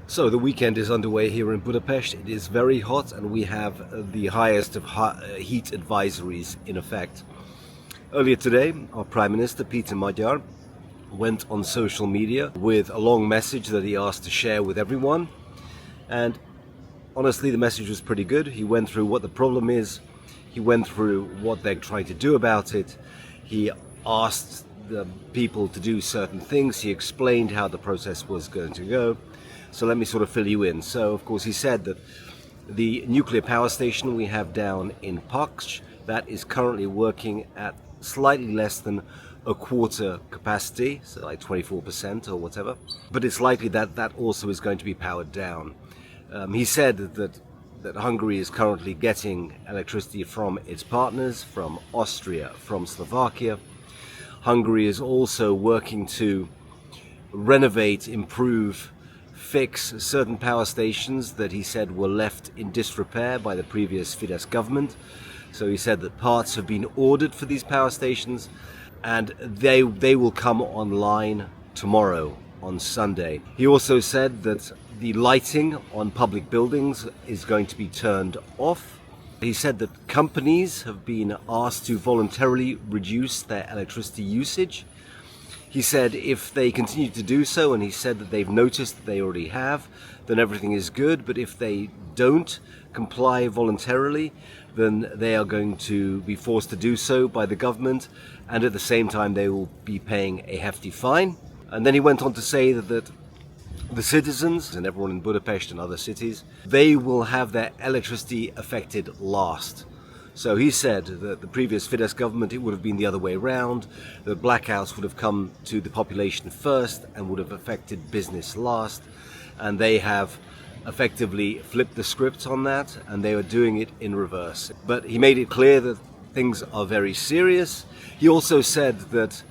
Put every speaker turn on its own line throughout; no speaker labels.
So the weekend is underway here in Budapest. It is very hot and we have the highest of heat advisories in effect. Earlier today, our Prime Minister Peter Magyar went on social media with a long message that he asked to share with everyone. And honestly, the message was pretty good. He went through what the problem is. He went through what they're trying to do about it. He asked the people to do certain things. He explained how the process was going to go. So let me sort of fill you in. So, of course, he said that the nuclear power station we have down in Paks, that is currently working at slightly less than a quarter capacity, so like 24% or whatever. But it's likely that that also is going to be powered down. He said that Hungary is currently getting electricity from its partners, from Austria, from Slovakia. Hungary is also working to renovate, improve, fix certain power stations that he said were left in disrepair by the previous Fidesz government. So he said that parts have been ordered for these power stations and they will come online tomorrow, on Sunday. He also said that the lighting on public buildings is going to be turned off. He said that companies have been asked to voluntarily reduce their electricity usage. He said if they continue to do so, and he said that they've noticed that they already have, then everything is good. But if they don't comply voluntarily, then they are going to be forced to do so by the government, and at the same time they will be paying a hefty fine. And then he went on to say that the citizens and everyone in Budapest and other cities, they will have their electricity affected last. So he said that the previous Fidesz government, it would have been the other way around. The blackouts would have come to the population first and would have affected business last. And they have effectively flipped the script on that, and they are doing it in reverse. But he made it clear that things are very serious. He also said that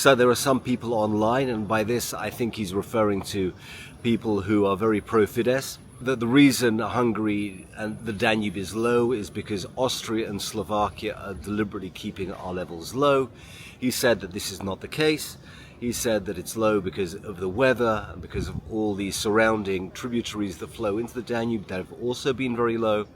there are some people online, and by this I think he's referring to people who are very pro-Fidesz, that the reason Hungary and the Danube is low is because Austria and Slovakia are deliberately keeping our levels low. He said that this is not the case. He said that it's low because of the weather and because of all the surrounding tributaries that flow into the Danube that have also been very low.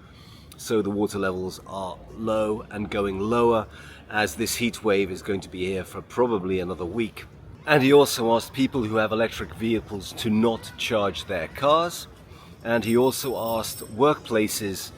So the water levels are low and going lower, as this heat wave is going to be here for probably another week. And he also asked people who have electric vehicles to not charge their cars. And he also asked workplaces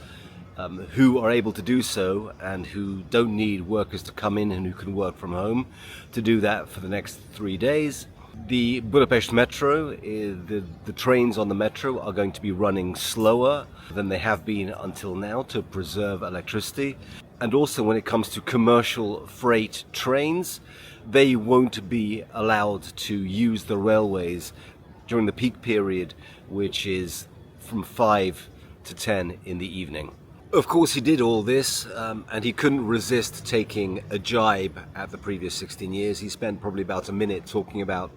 who are able to do so and who don't need workers to come in and who can work from home to do that for the next 3 days. The Budapest Metro, the trains on the metro are going to be running slower than they have been until now to preserve electricity. And also when it comes to commercial freight trains, they won't be allowed to use the railways during the peak period, which is from 5 to 10 in the evening. Of course, he did all this, and he couldn't resist taking a jibe at the previous 16 years. He spent probably about a minute talking about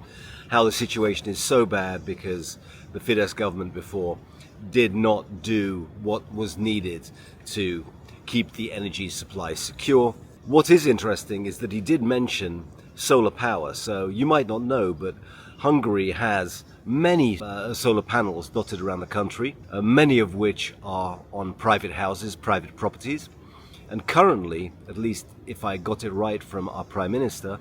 how the situation is so bad because the Fidesz government before did not do what was needed to keep the energy supply secure. What is interesting is that he did mention solar power. So you might not know, but Hungary has many solar panels dotted around the country, many of which are on private houses, private properties. And currently, at least if I got it right from our Prime Minister,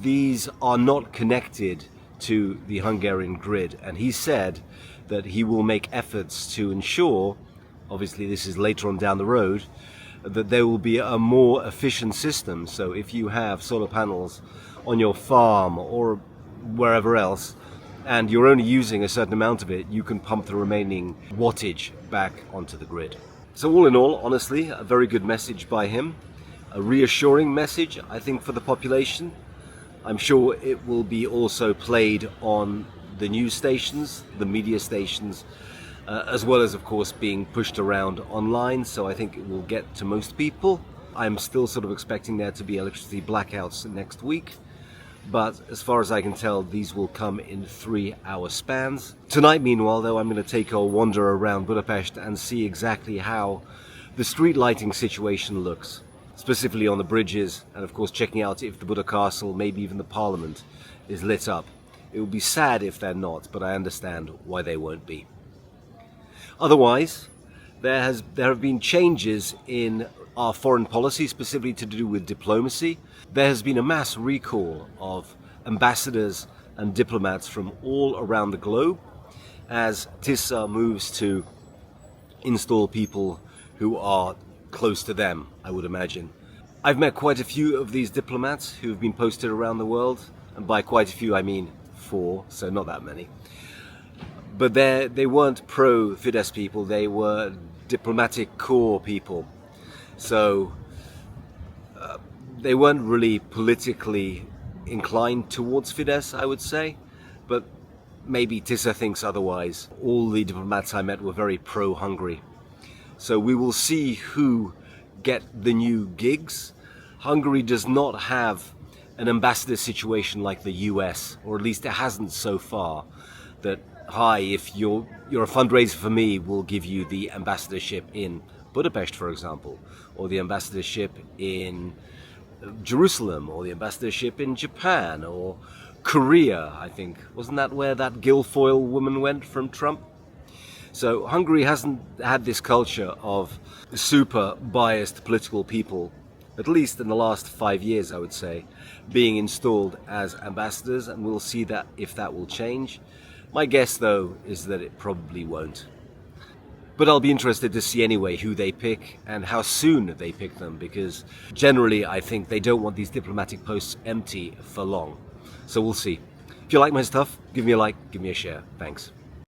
these are not connected to the Hungarian grid. And he said that he will make efforts to ensure, obviously this is later on down the road, that there will be a more efficient system. So if you have solar panels on your farm or wherever else, and you're only using a certain amount of it, you can pump the remaining wattage back onto the grid. So all in all, honestly, a very good message by him. A reassuring message, I think, for the population. I'm sure it will be also played on the news stations, the media stations, as well as, of course, being pushed around online. So I think it will get to most people. I'm still sort of expecting there to be electricity blackouts next week. But as far as I can tell, these will come in 3-hour spans. Tonight, meanwhile, though, I'm going to take a wander around Budapest and see exactly how the street lighting situation looks, specifically on the bridges, and of course checking out if the Buda Castle, maybe even the Parliament, is lit up. It would be sad if they're not, but I understand why they won't be. Otherwise, there have been changes in our foreign policy, specifically to do with diplomacy. There has been a mass recall of ambassadors and diplomats from all around the globe as TISA moves to install people who are close to them, I would imagine. I've met quite a few of these diplomats who've been posted around the world, and by quite a few I mean 4, so not that many. But they weren't pro-Fidesz people, they were diplomatic corps people. So they weren't really politically inclined towards Fidesz, I would say, but maybe TISA thinks otherwise. All the diplomats I met were very pro-Hungary. So we will see who get the new gigs. Hungary does not have an ambassador situation like the US, or at least it hasn't so far, that, hi, if you're a fundraiser for me, we'll give you the ambassadorship in Budapest, for example, or the ambassadorship in Jerusalem, or the ambassadorship in Japan, or Korea, I think. Wasn't that where that Guilfoyle woman went from Trump? So Hungary hasn't had this culture of super biased political people, at least in the last 5 years, I would say, being installed as ambassadors, and we'll see that if that will change. My guess, though, is that it probably won't. But I'll be interested to see anyway who they pick and how soon they pick them, because generally I think they don't want these diplomatic posts empty for long. So we'll see. If you like my stuff, give me a like, give me a share. Thanks.